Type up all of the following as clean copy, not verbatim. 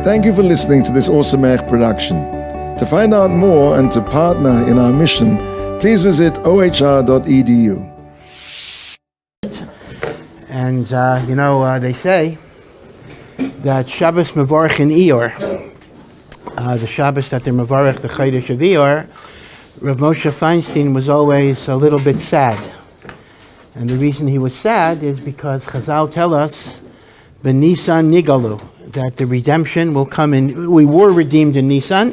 Thank you for listening to this Ohr Somayach production. To find out more and to partner in our mission, please visit ohr.edu. And they say that Shabbos Mevorach in Iyar, the Shabbos that they're Mevorach, the Chodesh of Iyar, Rav Moshe Feinstein was always a little bit sad. And the reason he was sad is because Chazal tell us, B'Nisan Nigalu, that the redemption will come in. We were redeemed in Nisan,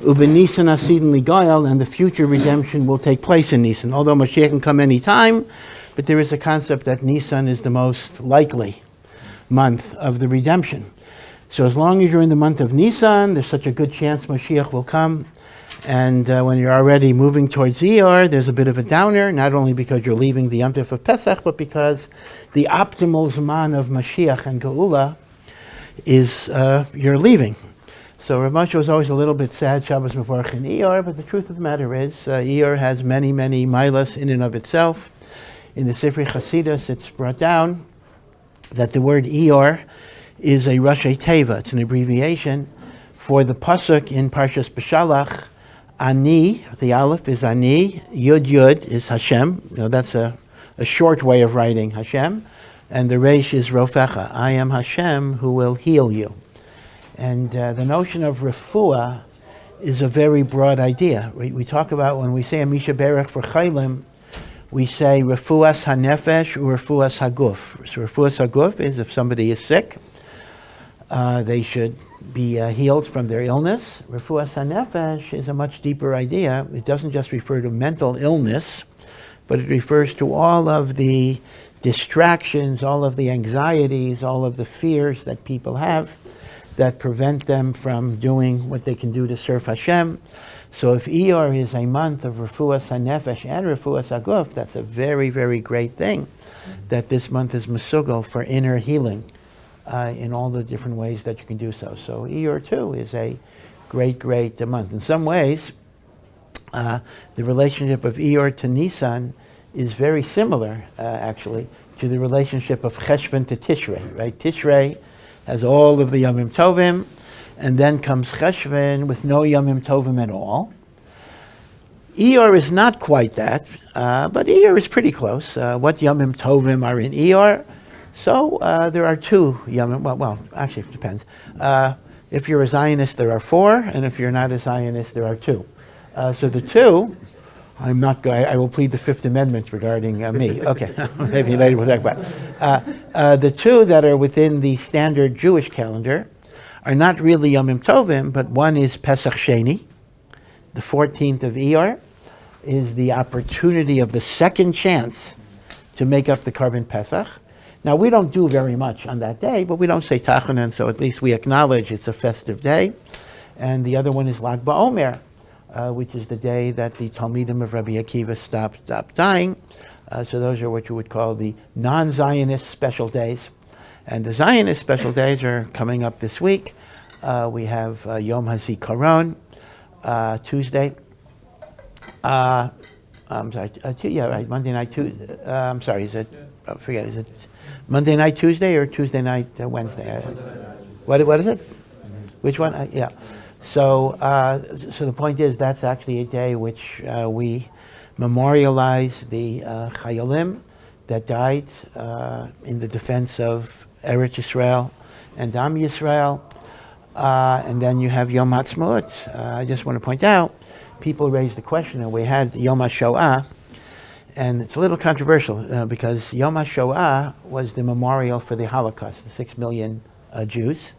U'B'Nisan Asidin Ligoyal, and the future redemption will take place in Nisan. Although Mashiach can come any time, but there is a concept that Nisan is the most likely month of the redemption. So as long as you're in the month of Nisan, there's such a good chance Mashiach will come. And when you're already moving towards Iyar, there's a bit of a downer, not only because you're leaving the Yom Tov of Pesach, but because the optimal Zman of Mashiach and Geula is you're leaving. So Rav Moshe was always a little bit sad, Shabbos Mevorach in Iyar, but the truth of the matter is, Iyar has many, many milas in and of itself. In the Sifrei Chasidus, it's brought down that the word Iyar is a Rashi Teva. It's an abbreviation for the pasuk in Parshas Beshalach. Ani, the Aleph is Ani, Yud Yud is Hashem. That's a short way of writing Hashem. And the Reish is Rofecha. I am Hashem who will heal you. And the notion of refuah is a very broad idea. We talk about, when we say a Misha Berach for Chaylim, we say refuas hanefesh or refuas haguf. So refuas haguf is if somebody is sick, they should be healed from their illness. Refuas hanefesh is a much deeper idea. It doesn't just refer to mental illness, but it refers to all of the distractions, all of the anxieties, all of the fears that people have that prevent them from doing what they can do to serve Hashem. So if Iyar is a month of Refuas HaNefesh and Refuas HaGuf, that's a very, very great thing, that this month is Mesugal for inner healing in all the different ways that you can do so. So Iyar too is a great, great month. In some ways, the relationship of Iyar to Nisan is very similar, actually, to the relationship of Cheshvan to Tishrei, right? Tishrei has all of the Yomim Tovim, and then comes Cheshvan with no Yomim Tovim at all. Iyar is not quite that, but Iyar is pretty close. What Yomim Tovim are in Iyar? So there are two Yomim, well, actually it depends. If you're a Zionist, there are four, and if you're not a Zionist, there are two. So the two, I will plead the Fifth Amendment regarding me. Okay, maybe later we'll talk about it. The two that are within the standard Jewish calendar are not really Yomim Tovim, but one is Pesach Sheni, the 14th of Iyar, is the opportunity of the second chance to make up the Korban Pesach. Now, we don't do very much on that day, but we don't say Tachanan, so at least we acknowledge it's a festive day. And the other one is Lag BaOmer, which is the day that the Talmidim of Rabbi Akiva stopped dying. So those are what you would call the non-Zionist special days. And the Zionist special days are coming up this week. We have Yom HaZikaron, Tuesday. Monday night, Tuesday. Is it Monday night, Tuesday, or Tuesday night, Wednesday? What is it? Which one? Yeah. So the point is, that's actually a day which we memorialize the Chayalim that died in the defense of Eretz Yisrael and Am Yisrael. And then you have Yom HaTzmaut. I just want to point out, people raised the question, and we had Yom HaShoah, and it's a little controversial because Yom HaShoah was the memorial for the Holocaust, the 6 million Jews.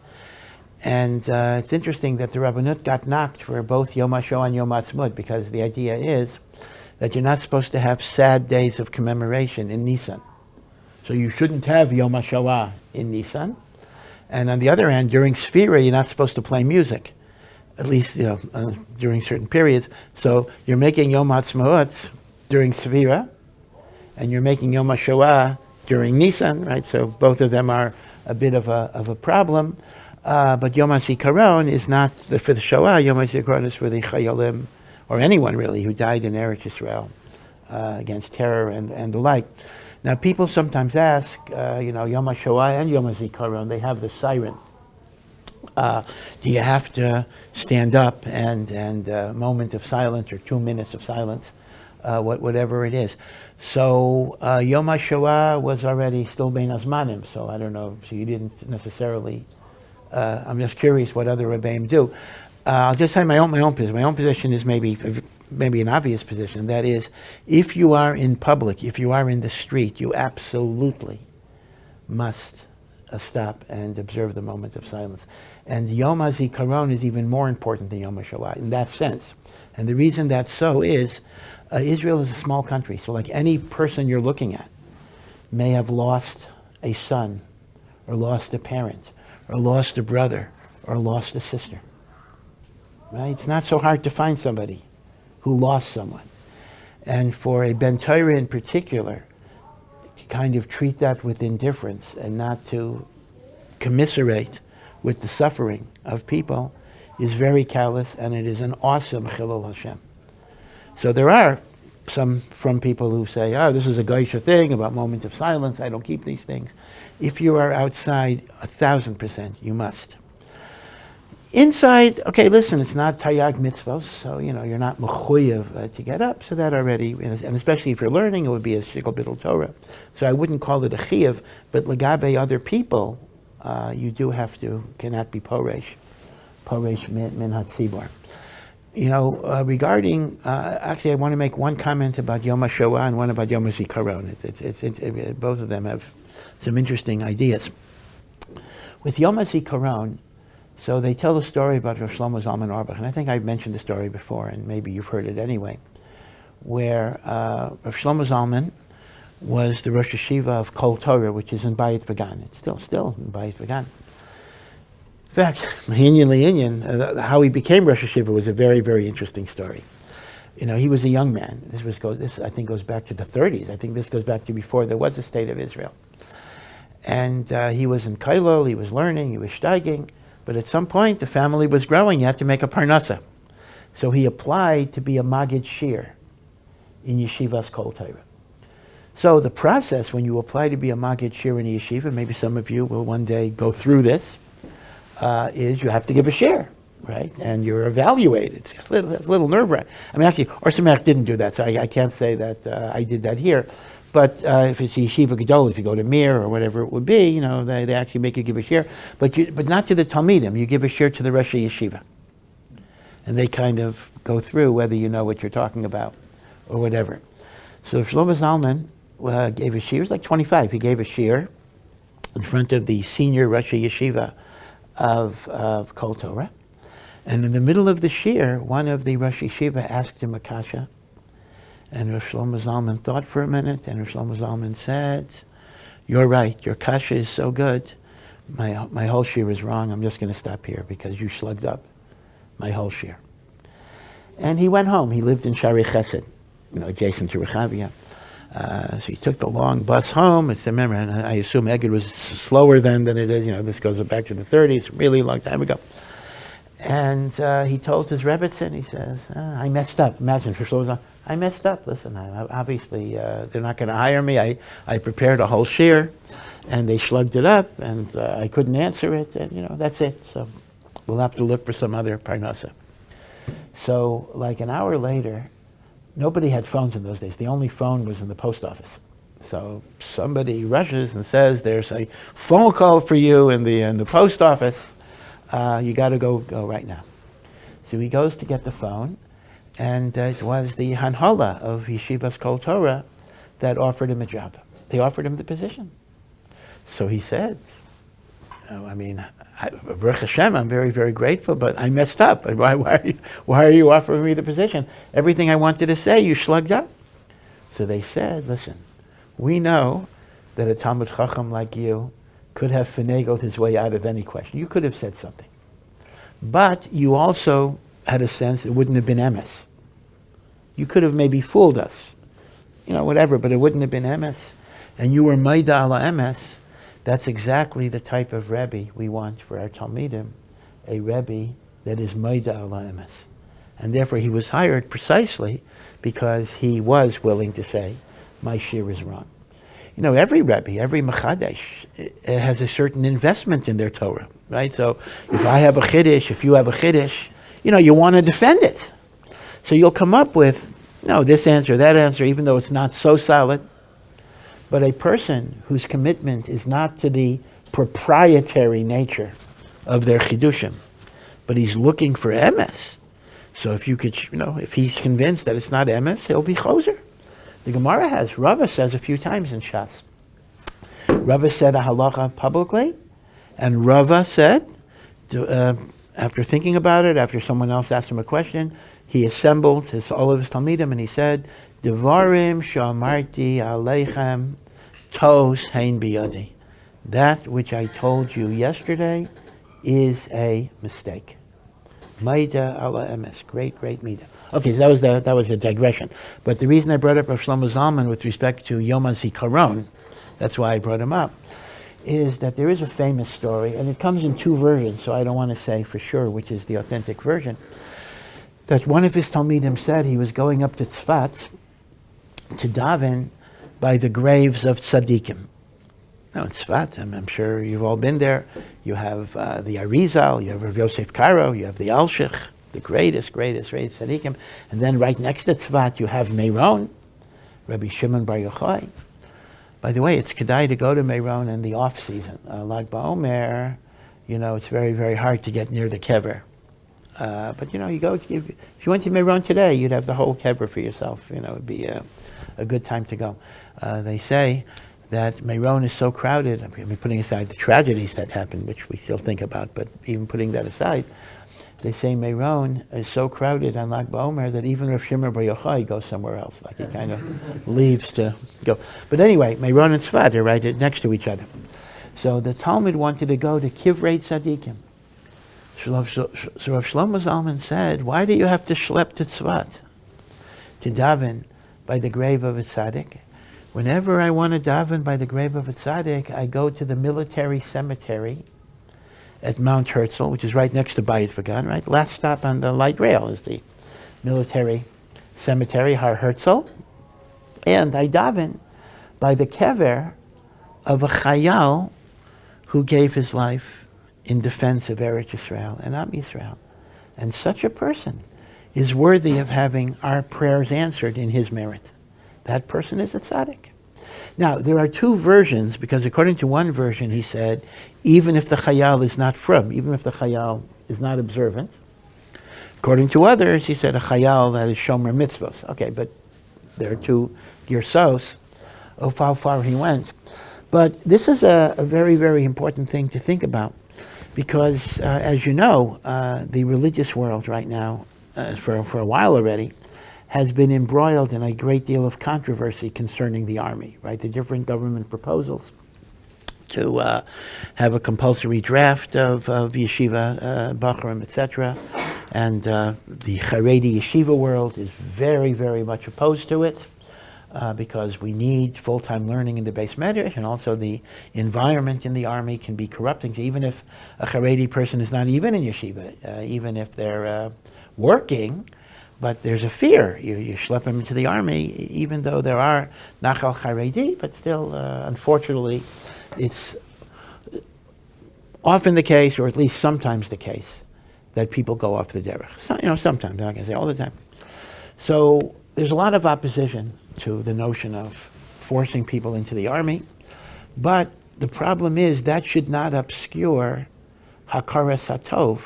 And it's interesting that the Rabbanut got knocked for both Yom HaShoah and Yom HaTzmaut, because the idea is that you're not supposed to have sad days of commemoration in Nisan. So you shouldn't have Yom HaShoah in Nisan. And on the other hand, during Sfira, you're not supposed to play music, at least during certain periods. So you're making Yom HaTzmaut during Sfira, and you're making Yom HaShoah during Nisan, right? So both of them are a bit of a problem. But Yom HaZikaron is not for the Shoah. Yom HaZikaron is for the Chayalim, or anyone really, who died in Eretz Yisrael against terror and the like. Now, people sometimes ask, Yom HaShoah and Yom HaZikaron, they have the siren. Do you have to stand up and a moment of silence or 2 minutes of silence, whatever it is? So Yom HaShoah was already still Bein Hazmanim, so I don't know, so you didn't necessarily, I'm just curious what other Rebbeim do. I'll just say my own position. My own position is maybe an obvious position. That is, if you are in public, if you are in the street, you absolutely must stop and observe the moment of silence. And Yom HaZikaron is even more important than Yom HaShoah in that sense. And the reason that's so is Israel is a small country. So like any person you're looking at may have lost a son, or lost a parent, or lost a brother, or lost a sister. Right? It's not so hard to find somebody who lost someone. And for a Ben Torah in particular, to kind of treat that with indifference and not to commiserate with the suffering of people is very callous, and it is an awesome Chilul Hashem. So there are some from people who say, this is a geisha thing about moments of silence, I don't keep these things. If you are outside, 1,000%, you must. Inside, okay, listen, it's not Taryag mitzvos, so you're not mechuyev to get up, so that already, and especially if you're learning, it would be a shikol b'dul Torah. So I wouldn't call it a chiyuv, but legabe other people, you do have to, cannot be poresh min hatzibor. Regarding, actually I want to make one comment about Yom HaShoah and one about Yom HaZikaron. It's both of them have some interesting ideas. With Yom HaZikaron, so they tell the story about Rav Shlomo Zalman Auerbach, and I think I've mentioned the story before, and maybe you've heard it anyway, where Rav Shlomo Zalman was the Rosh Yeshiva of Kol Torah, which is in Bayit V'gan. It's still in Bayit V'gan. In fact, how he became Rosh Yeshiva was a very, very interesting story. He was a young man. This I think goes back to the 30s. I think this goes back to before there was a state of Israel. And he was in Kailol, he was learning, he was steiging. But at some point, the family was growing. You had to make a parnasa. So he applied to be a Magid Shir in Yeshivas Kol Torah. So the process when you apply to be a Magid Shir in a yeshiva, maybe some of you will one day go through this, is you have to give a shir, right? And you're evaluated. It's a little nerve-wracking. I mean, actually, Ohr Somayach didn't do that, so I can't say that I did that here. But if it's Yeshiva Gedol, if you go to Mir or whatever it would be, they actually make you give a share. But not to the Talmidim. You give a share to the Rosh Yeshiva. And they kind of go through whether you know what you're talking about or whatever. So Shlomo Zalman gave a shir. He was like 25. He gave a shir in front of the senior Rosh Yeshiva of Kol Torah. And in the middle of the shir, one of the Rosh Yeshiva asked him a kasha. And Rav Shlomo Zalman thought for a minute, and Rav Shlomo Zalman said, "You're right, your kasha is so good. My whole shir is wrong. I'm just going to stop here because you slugged up my whole shir." And he went home. He lived in Shari Chesed, adjacent to Rechavia. So he took the long bus home. Remember, and I assume Eged was slower than it is. This goes back to the 30s, really long time ago. And he told his Rebbitzin, he says, I messed up. Imagine, for Shlomo Zalman, I messed up. Listen, obviously they're not going to hire me. I prepared a whole shir, and they slugged it up, and I couldn't answer it, and that's it. So we'll have to look for some other parnasa. So like an hour later, nobody had phones in those days. The only phone was in the post office. So somebody rushes and says, "There's a phone call for you in the post office. You got to go right now." So he goes to get the phone. And it was the Hanhala of Yeshivas Kol Torah that offered him a job. They offered him the position. So he said, Baruch Hashem, I'm very, very grateful, but I messed up. Why are you offering me the position? Everything I wanted to say, you slugged up. So they said, listen, we know that a Talmud Chacham like you could have finagled his way out of any question. You could have said something. But you also had a sense it wouldn't have been emes. You could have maybe fooled us, whatever, but it wouldn't have been emes. And you were maida ala emes. That's exactly the type of Rebbe we want for our Talmidim, a Rebbe that is maida ala emes. And therefore he was hired precisely because he was willing to say, my shir is wrong. every Rebbe, every Mechadesh has a certain investment in their Torah, right? So if I have a Chiddush, if you have a Chiddush, you want to defend it. So you'll come up with, this answer, that answer, even though it's not so solid. But a person whose commitment is not to the proprietary nature of their Chidushim, but he's looking for emes. So if you could, if he's convinced that it's not emes, he'll be choser. The Gemara has, Rava says a few times in Shas. Rava said a halacha publicly, and Rava said, after thinking about it, after someone else asked him a question, he assembled all of his Talmidim and he said, Devarim shamarti aleichem tos hein biyadi. That which I told you yesterday is a mistake. Maida ala emes. Great Maida. Okay, so that was a digression. But the reason I brought up Rav Shlomo Zalman with respect to Yom HaZikaron, that's why I brought him up, is that there is a famous story, and it comes in two versions, so I don't want to say for sure which is the authentic version, that one of his Talmidim said he was going up to Tzfat to daven by the graves of tzaddikim. Now in Tzfat, I'm sure you've all been there, you have the Arizal, you have Rav Yosef Karo, you have the Alshich, the greatest tzaddikim, and then right next to Tzfat you have Meron, Rabbi Shimon Bar Yochai. By the way, it's kedai to go to Meron in the off-season. Lag BaOmer, it's very, very hard to get near the kever. But you go, if you went to Meron today, you'd have the whole kever for yourself. It'd be a good time to go. They say that Meron is so crowded, I mean, putting aside the tragedies that happened, which we still think about, but even putting that aside, they say Meron is so crowded on Lag BaOmer that even Rav Shimon Bar Yochai goes somewhere else, like he kind of leaves to go. But anyway, Meron and Tzfat are right next to each other. So the Talmud wanted to go to Kivrei Tzadikim. So Rav Shlomo Zalman said, why do you have to schlep to Tzfat to daven by the grave of a tzaddik? Whenever I want to daven by the grave of a tzaddik, I go to the military cemetery at Mount Herzl, which is right next to Bayit Vagan, right? Last stop on the light rail is the military cemetery, Har Herzl. And I daven by the kever of a chayal who gave his life in defense of Eretz Yisrael and Am Yisrael. And such a person is worthy of having our prayers answered in his merit. That person is a tzaddik. Now, there are two versions, because according to one version, he said, even if the chayal is not from, even if the chayal is not observant. According to others, he said a chayal that is shomer mitzvos. Okay, but there are two girsos of how far he went. But this is a very, very important thing to think about, because as you know, the religious world right now, for a while already, has been embroiled in a great deal of controversy concerning the army, right? The different government proposals to have a compulsory draft of yeshiva, bachurim, etc. And the Haredi yeshiva world is very, very much opposed to it because we need full-time learning in the base medrash, and also the environment in the army can be corrupting. So even if a Haredi person is not even in yeshiva, even if they're working, but there's a fear. You schlep them into the army, even though there are Nachal Haredi, but still, unfortunately, it's often the case, or at least sometimes the case, that people go off the derech. So, sometimes, I'm not going to say all the time. So there's a lot of opposition to the notion of forcing people into the army, but the problem is that should not obscure Hakaras Hatov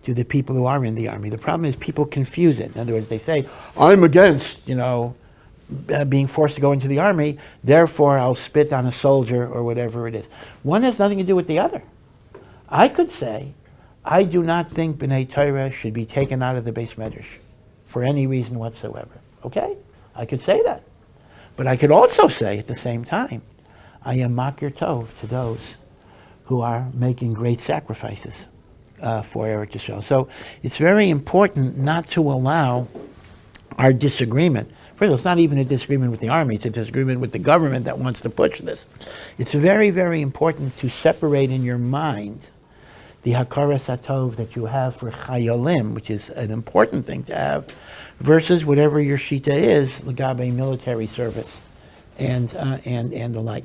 to the people who are in the army. The problem is people confuse it. In other words, they say, I'm against, being forced to go into the army, therefore I'll spit on a soldier or whatever it is. One has nothing to do with the other. I could say, I do not think B'nai Torah should be taken out of the base medrash for any reason whatsoever. Okay? I could say that. But I could also say at the same time, I am makir tov to those who are making great sacrifices for Eretz Yisrael. So it's very important not to allow our disagreement. First of all, it's not even a disagreement with the army, it's a disagreement with the government that wants to push this. It's very, very important to separate in your mind the Hakaras Hatov that you have for Chayolim, which is an important thing to have, versus whatever your Shita is, Lagabe military service and the like.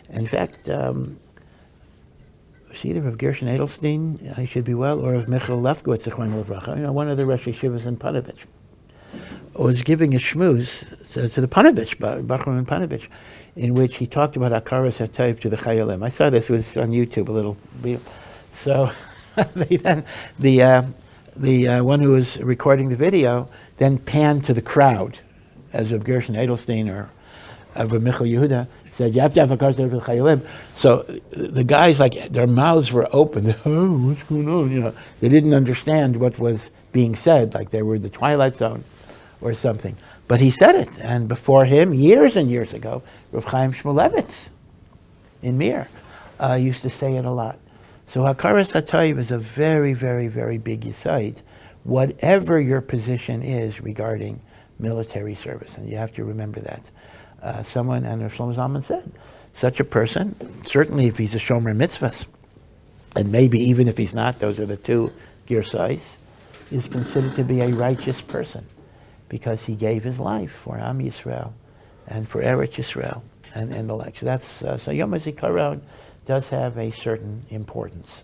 In fact, it's either of Gershon Edelstein, I should be well, or of Michael Lefkowitz, one of the Rosh Yeshivas in Panovich, was giving a shmooze to the Panovich, Bachram and Panovich, in which he talked about Hakaras HaTov to the Chayalim. I saw this, it was on YouTube, a little reel. So the one who was recording the video then panned to the crowd, as of Gershon Edelstein or of Michael Yehuda, said, you have to have Hakaras HaTov to the Chayalim. So the guys, like, their mouths were open. Oh, what's going on? They didn't understand what was being said, like they were in the Twilight Zone or something. But he said it, and before him, years and years ago, Rav Chaim Shmulevitz in Mir used to say it a lot. So Hakaras HaTov is a very, very, very big yesod, whatever your position is regarding military service, and you have to remember that. Someone, and Rav Shlomo Zalman said, such a person, certainly if he's a Shomer Mitzvahs, and maybe even if he's not, those are the two girsais, is considered to be a righteous person, because he gave his life for Am Yisrael and for Eretz Yisrael and the like. So that's so Yom HaZikaron does have a certain importance.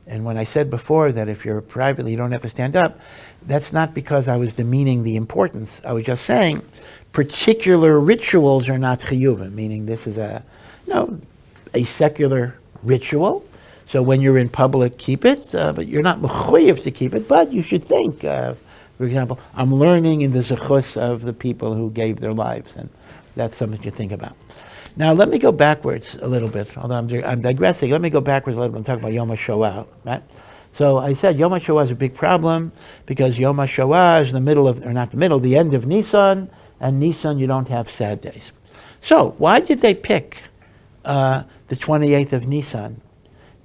And when I said before that if you're privately, you don't have to stand up, that's not because I was demeaning the importance. I was just saying particular rituals are not chiyuvim, meaning this is a secular ritual. So when you're in public, keep it, but you're not mechuyev to keep it, but you should think, for example, I'm learning in the zechus of the people who gave their lives, and that's something to think about. Now, let me go backwards a little bit, although I'm digressing. Let me go backwards a little bit and talk about Yom HaShoah, right? So I said Yom HaShoah is a big problem because Yom HaShoah is the end of Nisan, and Nisan you don't have sad days. So why did they pick the 28th of Nisan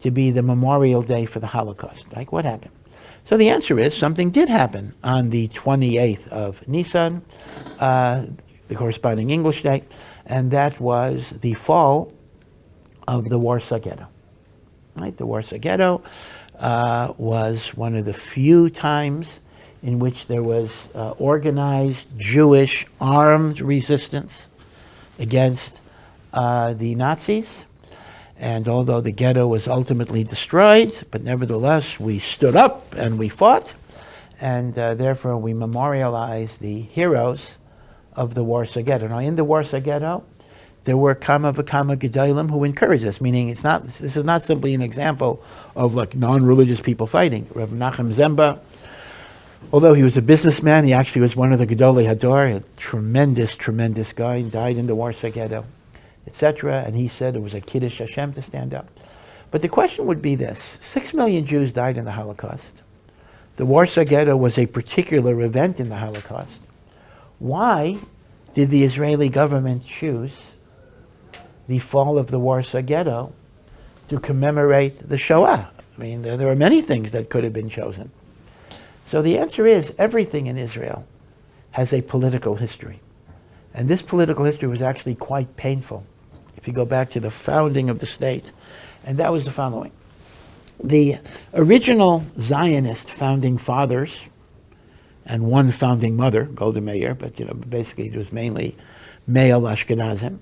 to be the memorial day for the Holocaust? Like, what happened? So the answer is something did happen on the 28th of Nisan, the corresponding English day, and that was the fall of the Warsaw Ghetto. Right? The Warsaw Ghetto was one of the few times in which there was organized Jewish armed resistance against the Nazis. And although the ghetto was ultimately destroyed, but nevertheless we stood up and we fought, and therefore we memorialize the heroes of the Warsaw Ghetto. Now, in the Warsaw Ghetto, there were kama v'kama gedolim who encouraged us, meaning this is not simply an example of like non-religious people fighting. Rav Nachum Zemba, although he was a businessman, he actually was one of the Gedolei Hador, a tremendous, tremendous guy, and died in the Warsaw Ghetto, etc. And he said it was a Kiddush Hashem to stand up. But the question would be this: 6 million Jews died in the Holocaust. The Warsaw Ghetto was a particular event in the Holocaust. Why did the Israeli government choose the fall of the Warsaw Ghetto to commemorate the Shoah? I mean, there are many things that could have been chosen. So the answer is everything in Israel has a political history. And this political history was actually quite painful if you go back to the founding of the state. And that was the following. The original Zionist founding fathers and one founding mother, Golda Meir, but basically it was mainly male Ashkenazim,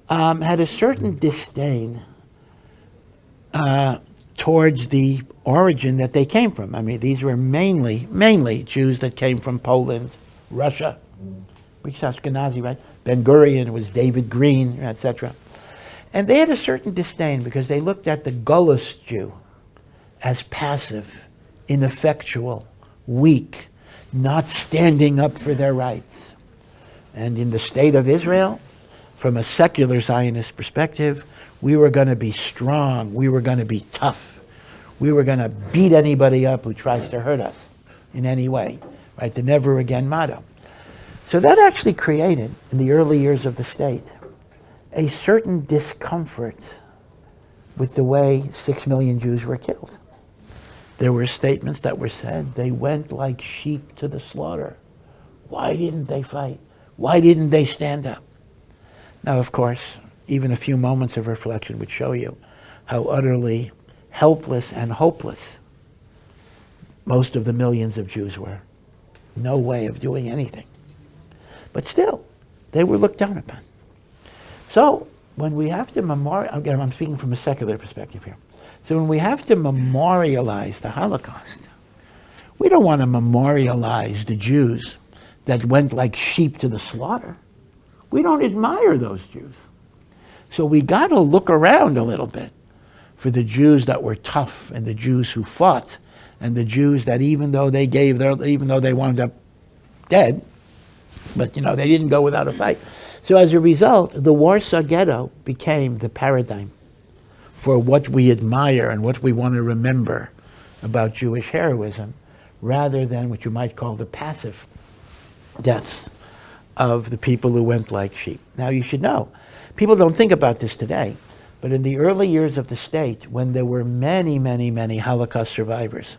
had a certain disdain towards the origin that they came from. I mean, these were mainly Jews that came from Poland, Russia, which is Ashkenazi, right? Ben Gurion was David Green, etc. And they had a certain disdain because they looked at the Gullus Jew as passive, ineffectual, weak, not standing up for their rights. And in the state of Israel, from a secular Zionist perspective, we were going to be strong, we were going to be tough, we were going to beat anybody up who tries to hurt us in any way, right? The never again motto. So that actually created, in the early years of the state, a certain discomfort with the way 6 million Jews were killed. There were statements that were said, they went like sheep to the slaughter. Why didn't they fight? Why didn't they stand up? Now, of course, even a few moments of reflection would show you how utterly helpless and hopeless most of the millions of Jews were. No way of doing anything. But still, they were looked down upon. So when we have to again, I'm speaking from a secular perspective here. So when we have to memorialize the Holocaust, we don't want to memorialize the Jews that went like sheep to the slaughter. We don't admire those Jews. So we got to look around a little bit for the Jews that were tough, and the Jews who fought, and the Jews that even though they wound up dead, but they didn't go without a fight. So as a result, the Warsaw Ghetto became the paradigm for what we admire and what we want to remember about Jewish heroism, rather than what you might call the passive deaths of the people who went like sheep. Now you should know, people don't think about this today, but in the early years of the state, when there were many, many, many Holocaust survivors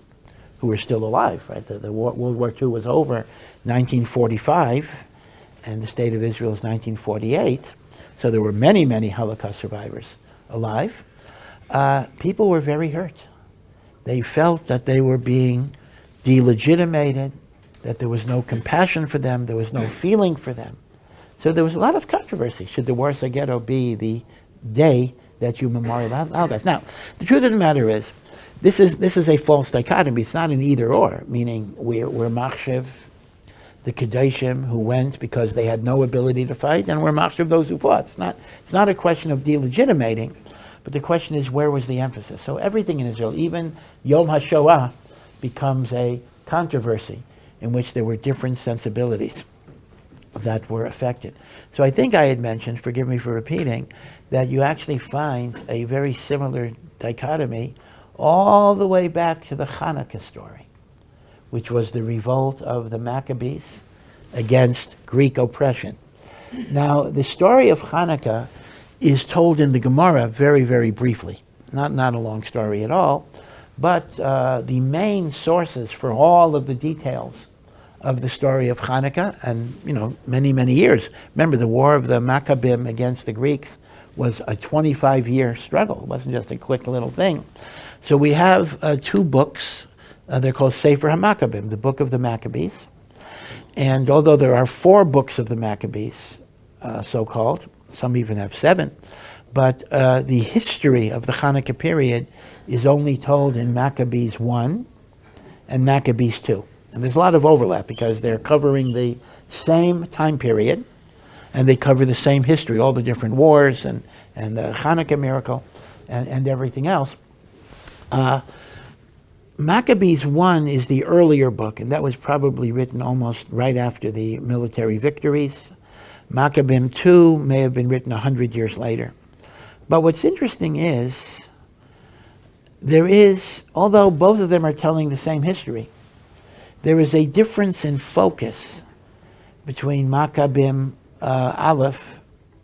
who were still alive, right? The World War II was over 1945, and the state of Israel is 1948. So there were many, many Holocaust survivors alive. People were very hurt. They felt that they were being delegitimated, that there was no compassion for them, there was no feeling for them. So there was a lot of controversy. Should the Warsaw Ghetto be the day that you memorialize Holocaust? Now, the truth of the matter is, this is a false dichotomy. It's not an either or, meaning we're machshev the Kedoshim who went because they had no ability to fight, and we're machshev those who fought. It's not a question of delegitimating, but the question is, where was the emphasis? So everything in Israel, even Yom HaShoah, becomes a controversy in which there were different sensibilities that were affected. So I think I had mentioned, forgive me for repeating, that you actually find a very similar dichotomy all the way back to the Hanukkah story, which was the revolt of the Maccabees against Greek oppression. Now, the story of Hanukkah is told in the Gemara very, very briefly. Not a long story at all, but the main sources for all of the details of the story of Hanukkah, and many, many years. Remember, the war of the Maccabim against the Greeks was a 25-year struggle. It wasn't just a quick little thing. So we have two books. They're called Sefer HaMaccabim, the Book of the Maccabees. And although there are 4 books of the Maccabees, so-called, some even have 7, but the history of the Hanukkah period is only told in Maccabees 1 and Maccabees 2. And there's a lot of overlap because they're covering the same time period, and they cover the same history, all the different wars and the Hanukkah miracle and everything else. Maccabees 1 is the earlier book, and that was probably written almost right after the military victories. Maccabim 2 may have been written 100 years later. But what's interesting is, although both of them are telling the same history, there is a difference in focus between Maccabim Aleph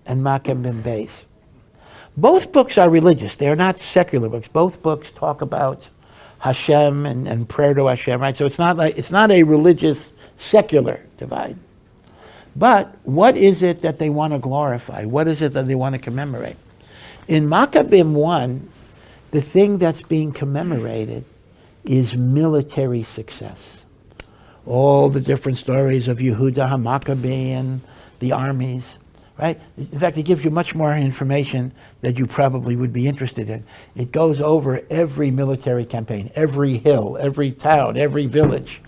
and Maccabim Beis. Both books are religious. They are not secular books. Both books talk about Hashem and prayer to Hashem, right? So it's not a religious secular divide. But what is it that they want to glorify? What is it that they want to commemorate? In Maccabim 1, the thing that's being commemorated is military success. All the different stories of Yehuda HaMaccabee and the armies, right? In fact, it gives you much more information that you probably would be interested in. It goes over every military campaign, every hill, every town, every village.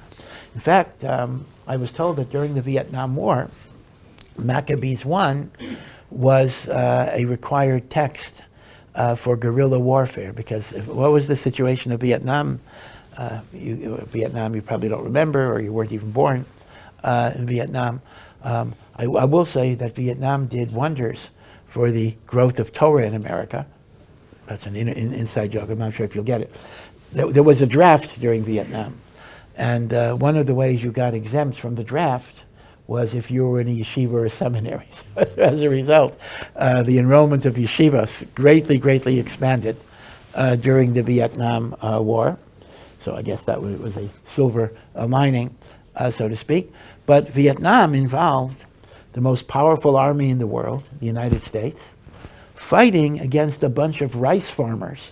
In fact, I was told that during the Vietnam War, Maccabees 1 was a required text for guerrilla warfare, because what was the situation of Vietnam? Vietnam, you probably don't remember, or you weren't even born in Vietnam. I will say that Vietnam did wonders for the growth of Torah in America. That's an inside joke. I'm not sure if you'll get it. There was a draft during Vietnam, and one of the ways you got exempt from the draft was if you were in a yeshiva or a seminary. So as a result, the enrollment of yeshivas greatly expanded during the Vietnam War. So I guess that was a silver lining, so to speak. But Vietnam involved the most powerful army in the world, the United States, fighting against a bunch of rice farmers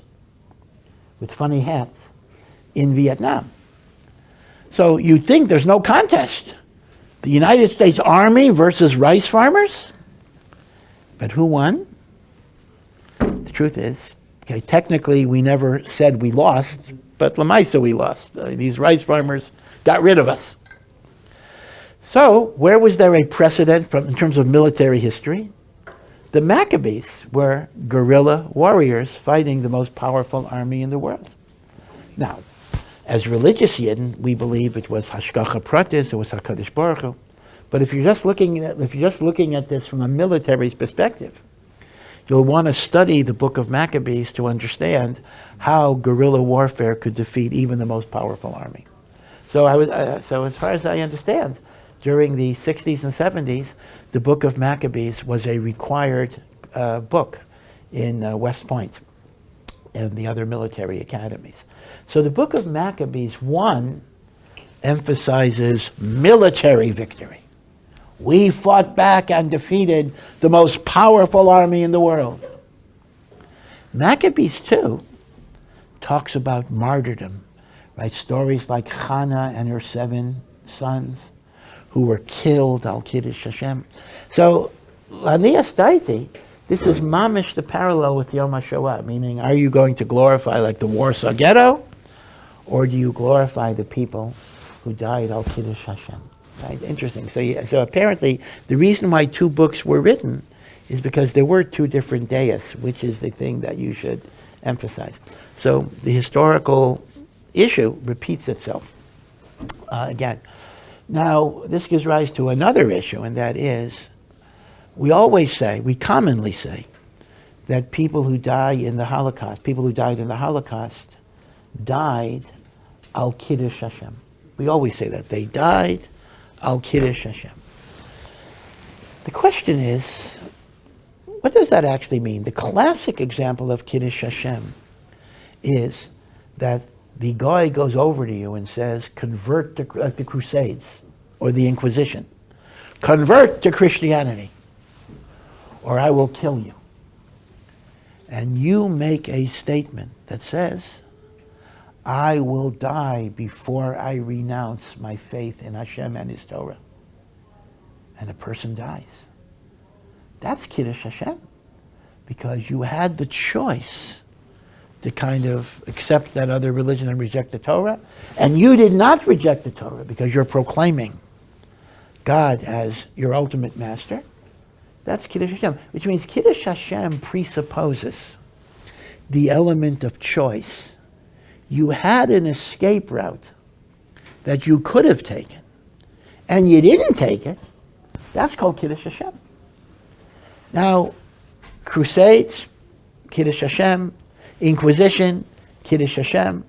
with funny hats in Vietnam. So you'd think there's no contest. The United States Army versus rice farmers? But who won? The truth is, okay, technically we never said we lost, but Lamaisa we lost. These rice farmers got rid of us. So where was there a precedent in terms of military history? The Maccabees were guerrilla warriors fighting the most powerful army in the world. Now, as religious Yidden, we believe it was Hashgacha Pratis, it was HaKadosh Baruch Hu. But if you're just looking at this from a military perspective, you'll want to study the book of Maccabees to understand how guerrilla warfare could defeat even the most powerful army. So as far as I understand, during the 60s and 70s, the book of Maccabees was a required book in West Point and the other military academies. So the book of Maccabees, one, emphasizes military victory. We fought back and defeated the most powerful army in the world. Maccabees, too, talks about martyrdom, right? Stories like Hannah and her 7 sons who were killed, al Kiddush Hashem. So, Lanias Daiti, this is mamish the parallel with Yom HaShoah, meaning are you going to glorify like the Warsaw Ghetto, or do you glorify the people who died al Kiddush Hashem? Right? Interesting. So apparently the reason why 2 books were written is because there were 2 different dayas, which is the thing that you should emphasize. So the historical issue repeats itself again. Now, this gives rise to another issue, and that is, we commonly say, that people who die in the Holocaust, died al Kiddush Hashem. We always say that. They died al Kiddush Hashem. The question is, what does that actually mean? The classic example of Kiddush Hashem is that the guy goes over to you and says, convert to, like the Crusades or the Inquisition, convert to Christianity or I will kill you. And you make a statement that says, I will die before I renounce my faith in Hashem and His Torah. And a person dies. That's Kiddush Hashem, because you had the choice to kind of accept that other religion and reject the Torah, and you did not reject the Torah because you're proclaiming God as your ultimate master. That's Kiddush Hashem, which means Kiddush Hashem presupposes the element of choice. You had an escape route that you could have taken, and you didn't take it. That's called Kiddush Hashem. Now, Crusades, Kiddush Hashem, Inquisition, Kiddush Hashem,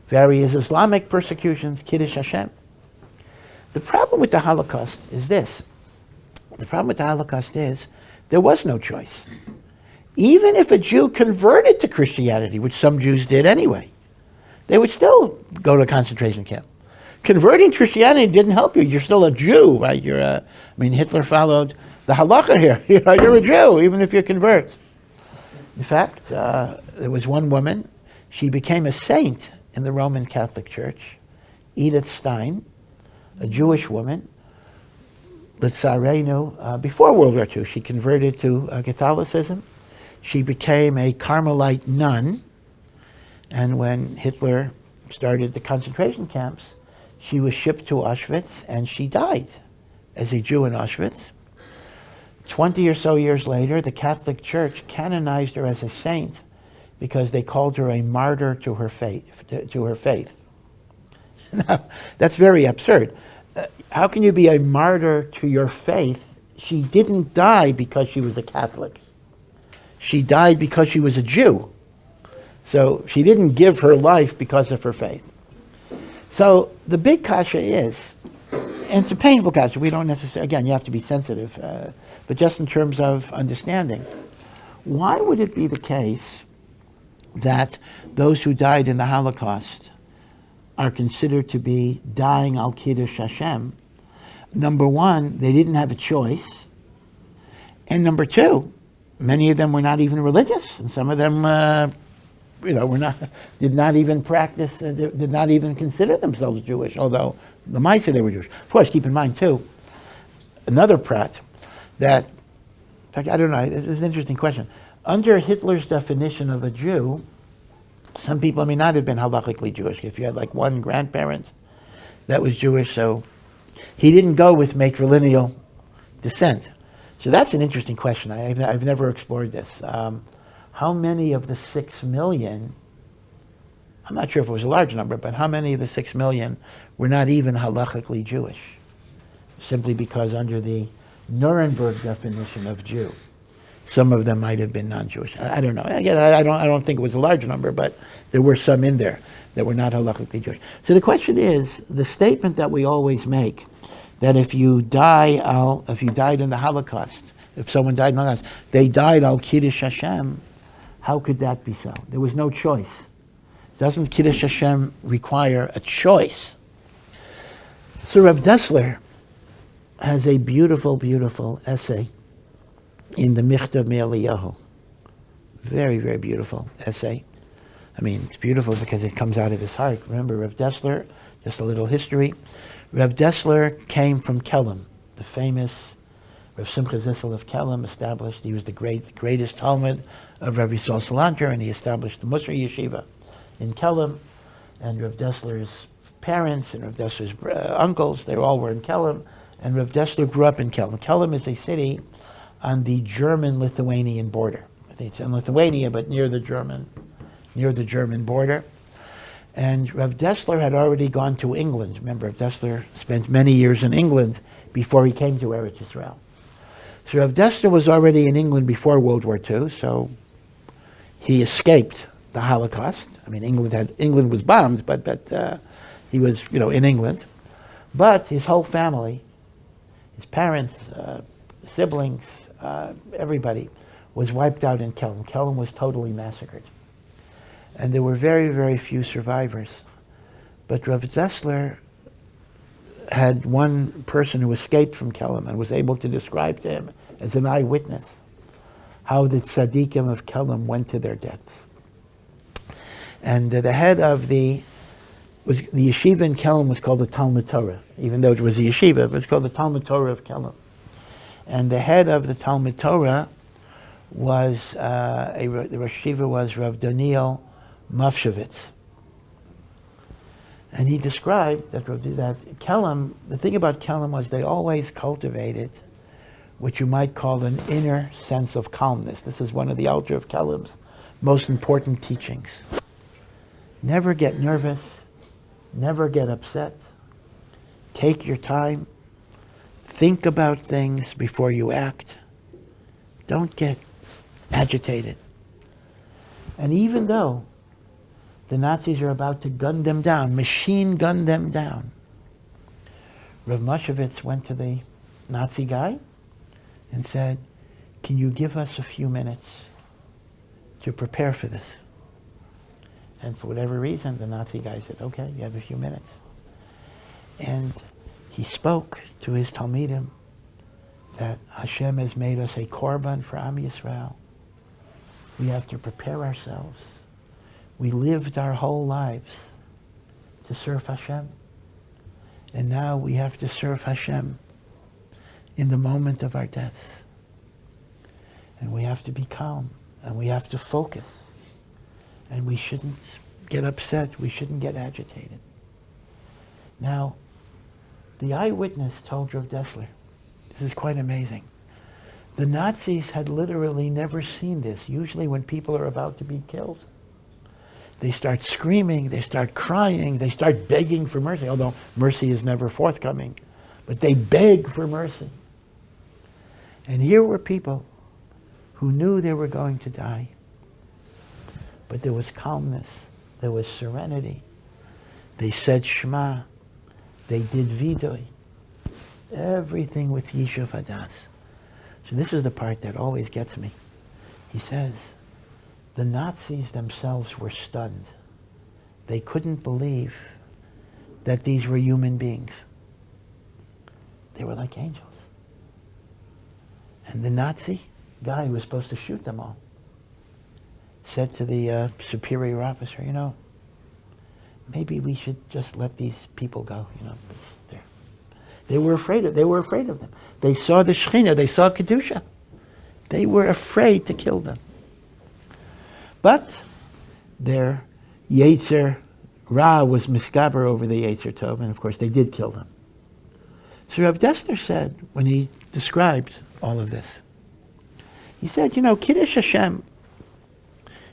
various Islamic persecutions, Kiddush Hashem. The problem with the Holocaust is this. The problem with the Holocaust is there was no choice. Even if a Jew converted to Christianity, which some Jews did anyway, they would still go to a concentration camp. Converting to Christianity didn't help you. You're still a Jew, right? Hitler followed the halakha here. You're a Jew, even if you convert. In fact, there was one woman, she became a saint in the Roman Catholic Church, Edith Stein, a Jewish woman, Litzarenu, before World War II. She converted to Catholicism. She became a Carmelite nun, and when Hitler started the concentration camps, she was shipped to Auschwitz, and she died as a Jew in Auschwitz. 20 or so years later, the Catholic Church canonized her as a saint because they called her a martyr to her faith. Now, that's very absurd. How can you be a martyr to your faith? She didn't die because she was a Catholic. She died because she was a Jew. So she didn't give her life because of her faith. So the big kasha is, and it's a painful kasha, we don't necessarily, again, you have to be sensitive, but just in terms of understanding, why would it be the case that those who died in the Holocaust are considered to be dying al Kiddush Hashem? Number one, they didn't have a choice. And number two, many of them were not even religious, and some of them did not even practice, did not even consider themselves Jewish, although the might say they were Jewish. Of course, keep in mind too, another prat, that In fact, I don't know, this is an interesting question. Under Hitler's definition of a Jew, some people may not have been halakhically Jewish. If you had like one grandparent that was Jewish, so he didn't go with matrilineal descent. So that's an interesting question. I've never explored this. How many of the 6 million, I'm not sure if it was a large number, but how many of the 6 million were not even halachically Jewish? Simply because under the Nuremberg definition of Jew, some of them might have been non-Jewish. I don't know. Again, I don't think it was a large number, but there were some in there that were not halachically Jewish. So the question is, the statement that we always make, that if you died in the Holocaust, if someone died in the Holocaust, they died al Kiddush Hashem, how could that be so? There was no choice. Doesn't Kiddush Hashem require a choice? So Rav Dessler has a beautiful, beautiful essay in the Michtav Me'Eliyahu. Very, very beautiful essay. I mean, it's beautiful because it comes out of his heart. Remember, Rav Dessler, just a little history. Rav Dessler came from Kelm, the famous Rav Simcha Zissel of Kelm established. He was the greatest Talmud of Rabbi Yisrael Salanter, and he established the Musar Yeshiva in Kelm. And Rav Dessler's parents and Rav Dessler's uncles, they all were in Kelm. And Rav Dessler grew up in Kelm. Kelm is a city on the German-Lithuanian border. I think it's in Lithuania, but near the German border. And Rav Dessler had already gone to England. Remember, Rav Dessler spent many years in England before he came to Eretz Yisrael. So Rav Dessler was already in England before World War II, so he escaped the Holocaust. I mean, England was bombed, but he was, in England. But his whole family, his parents, siblings, everybody, was wiped out in Kelm. Kelm was totally massacred. And there were very, very few survivors. But Rav Dessler had one person who escaped from Kelm and was able to describe to him as an eyewitness how the tzaddikim of Kelm went to their deaths. And the head of the yeshiva in Kelm was called the Talmud Torah. Even though it was a yeshiva, it was called the Talmud Torah of Kelm. And the head of the Talmud Torah was, the Rosh Yeshiva was Rav Daniel Mavshevitz. And he described that Kelm, the thing about Kelm was they always cultivated what you might call an inner sense of calmness. This is one of the Alter of Kelm's most important teachings. Never get nervous, never get upset. Take your time. Think about things before you act. Don't get agitated. And even though the Nazis are about to gun them down, machine gun them down, Rav Mashevitz went to the Nazi guy and said, "Can you give us a few minutes to prepare for this?" And for whatever reason, the Nazi guy said, "Okay, you have a few minutes." And he spoke to his Talmidim that Hashem has made us a korban for Am Yisrael. We have to prepare ourselves. We lived our whole lives to serve Hashem. And now we have to serve Hashem in the moment of our deaths. And we have to be calm. And we have to focus. And we shouldn't get upset. We shouldn't get agitated. Now, the eyewitness told Rav Dessler, this is quite amazing. The Nazis had literally never seen this. Usually when people are about to be killed, they start screaming, they start crying, they start begging for mercy, although mercy is never forthcoming. But they beg for mercy. And here were people who knew they were going to die. But there was calmness, there was serenity. They said Shema. They did Vidoy. Everything with Yishuv Hadas. So this is the part that always gets me. He says, the Nazis themselves were stunned. They couldn't believe that these were human beings. They were like angels. And the Nazi guy who was supposed to shoot them all said to the superior officer, maybe we should just let these people go. They were afraid of them. They saw the Shekhinah. They saw Kedusha. They were afraid to kill them. But their Yetzer Ra was miskaber over the Yetzer Tov, and of course they did kill them. So Rav Dessler said, when he described all of this, he said, Kiddush Hashem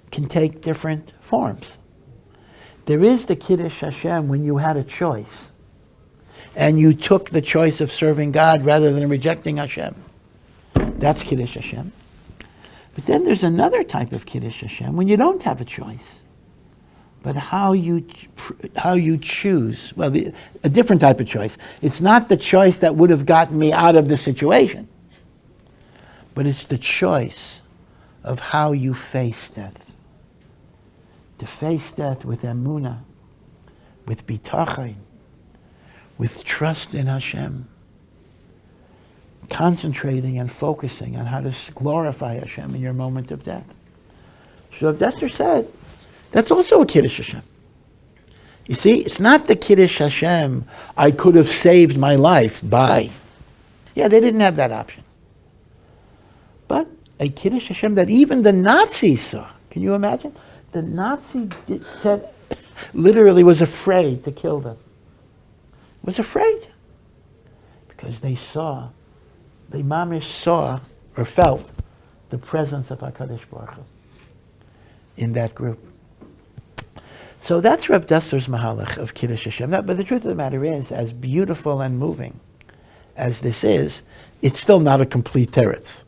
can take different forms. There is the Kiddush Hashem when you had a choice, and you took the choice of serving God rather than rejecting Hashem. That's Kiddush Hashem. But then there's another type of Kiddush Hashem when you don't have a choice, but how you choose. Well, a different type of choice. It's not the choice that would have gotten me out of the situation, but it's the choice of how you face death. To face death with emunah, with bitachon, with trust in Hashem, concentrating and focusing on how to glorify Hashem in your moment of death. So Dessler said, that's also a Kiddush Hashem. You see, it's not the Kiddush Hashem, I could have saved my life by. Yeah, they didn't have that option. But a Kiddush Hashem that even the Nazis saw. Can you imagine? The Nazi said, literally was afraid to kill them. Was afraid. Because they mamish saw or felt the presence of HaKadosh Baruch Hu in that group. So that's Rav Dessler's mahalach of Kiddush Hashem. But the truth of the matter is, as beautiful and moving as this is, it's still not a complete teretz.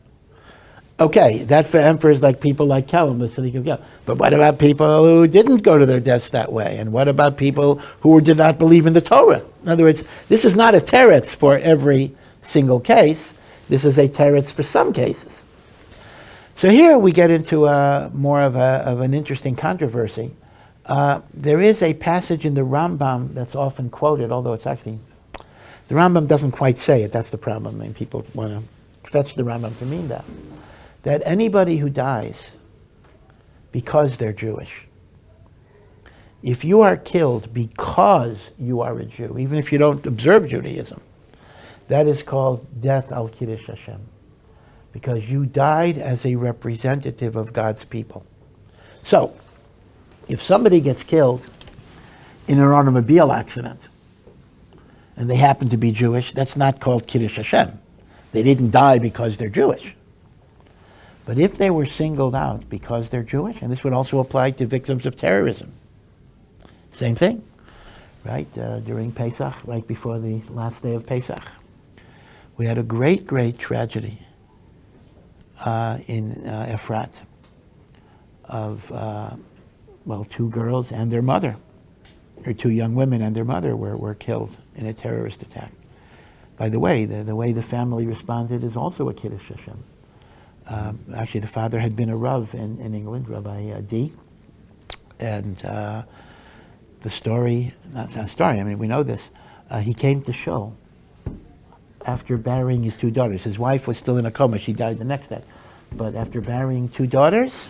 Okay, that for emperors like people like Kelm, the Tzaddik of Kelm. But what about people who didn't go to their deaths that way? And what about people who did not believe in the Torah? In other words, this is not a teretz for every single case. This is a teretz for some cases. So here we get into more of an interesting controversy. There is a passage in the Rambam that's often quoted, although it's actually, the Rambam doesn't quite say it. That's the problem. I mean, people want to fetch the Rambam to mean that anybody who dies because they're Jewish, if you are killed because you are a Jew, even if you don't observe Judaism, that is called death al Kiddush Hashem, because you died as a representative of God's people. So, if somebody gets killed in an automobile accident, and they happen to be Jewish, that's not called Kiddush Hashem. They didn't die because they're Jewish. But if they were singled out because they're Jewish, and this would also apply to victims of terrorism, same thing, right? During Pesach, right before the last day of Pesach, we had a great, great tragedy in Efrat of, two girls and their mother, or two young women and their mother were killed in a terrorist attack. By the way the family responded is also a Kiddush Hashem. Actually, the father had been a Rav in England, Rabbi D. And the story, not a story, I mean, we know this. He came to show after burying his two daughters. His wife was still in a coma. She died the next day. But after burying two daughters,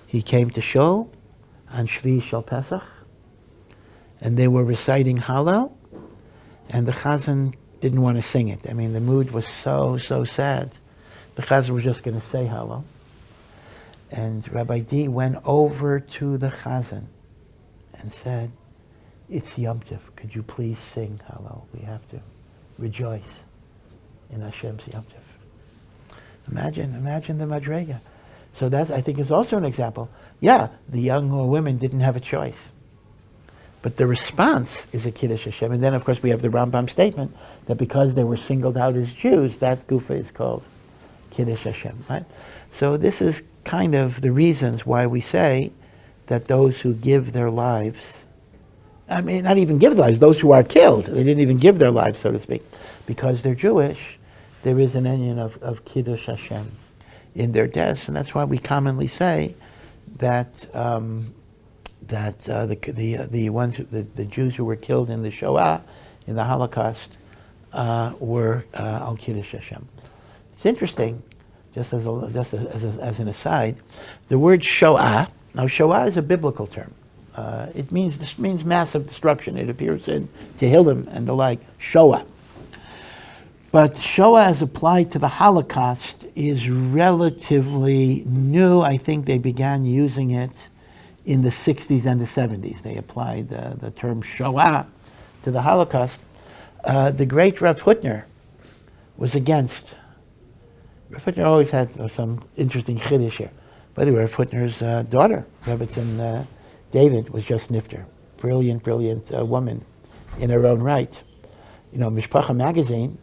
he came to show on Shvi Shel Pesach, and they were reciting Hallel, and the Chazan didn't want to sing it. I mean, the mood was so sad. The Chazan was just going to say Hallel. And Rabbi D went over to the Chazan and said, "It's Yom Tov. Could you please sing Hallel? We have to rejoice in Hashem's Yom Tov." Imagine the Madrega. So that, I think, is also an example. Yeah, the young women didn't have a choice. But the response is a Kiddush Hashem. And then, of course, we have the Rambam statement that because they were singled out as Jews, that gufa is called Kiddush Hashem, right? So this is kind of the reasons why we say that those who give their lives, I mean, not even give their lives, those who are killed, they didn't even give their lives, so to speak, because they're Jewish, there is an union of Kiddush Hashem in their deaths, and that's why we commonly say that the Jews who were killed in the Shoah, in the Holocaust, were al Kiddush Hashem. It's interesting, just as an aside, the word Shoah. Now, Shoah is a biblical term. It means massive destruction. It appears in Tehillim and the like. Shoah. But Shoah as applied to the Holocaust is relatively new. I think they began using it in the 60s and the 70s. They applied the term Shoah to the Holocaust. The great Rav Hutner was against. Rav Hutner always had some interesting chiddush here. By the way, Rav Hutner's daughter, Rebbetzin David, was just nifter. Brilliant woman in her own right. You know, Mishpacha magazine,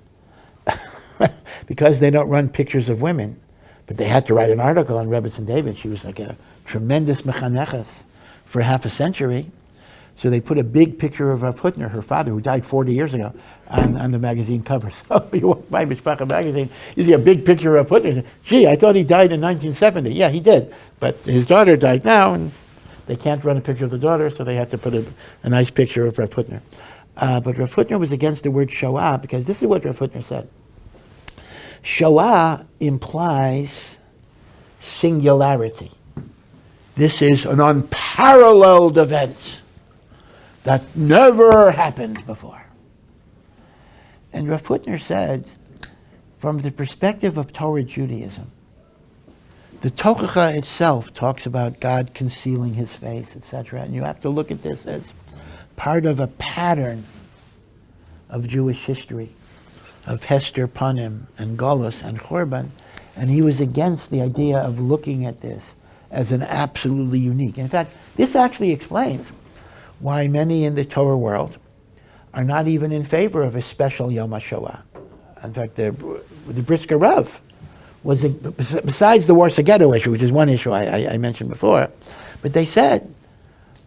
because they don't run pictures of women, but they had to write an article on Rebbetzin David. She was like a tremendous mechaneches for half a century. So they put a big picture of Rav Hutner, her father, who died 40 years ago, on the magazine cover. So you walk by Mishpacha magazine, you see a big picture of Rav Hutner. Gee, I thought he died in 1970. Yeah, he did. But his daughter died now, and they can't run a picture of the daughter, so they had to put a nice picture of Rav Hutner. But Rav Hutner was against the word Shoah, because this is what Rav Hutner said. Shoah implies singularity. This is an unparalleled event that never happened before. And Rav Hutner said, from the perspective of Torah Judaism, the Tochacha itself talks about God concealing his face, etc. And you have to look at this as part of a pattern of Jewish history, of Hester Panim and Golus and Churban. And he was against the idea of looking at this as an absolutely unique. In fact, this actually explains why many in the Torah world are not even in favor of a special Yom HaShoah. In fact, the Brisker Rav was, besides the Warsaw Ghetto issue, which is one issue I mentioned before, but they said,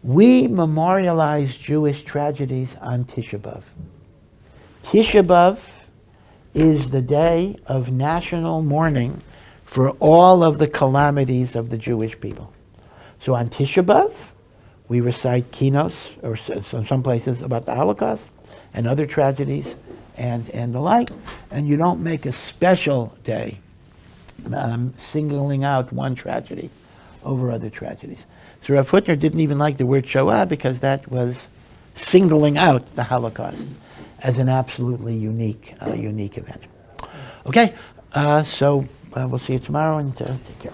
we memorialize Jewish tragedies on Tisha B'Av. Tisha B'Av is the day of national mourning for all of the calamities of the Jewish people. So on Tisha B'Av, we recite kinos, or some places about the Holocaust and other tragedies and the like, and you don't make a special day singling out one tragedy over other tragedies. So Rav Hutner didn't even like the word Shoah because that was singling out the Holocaust as an absolutely unique event. Okay, so we'll see you tomorrow, and take care.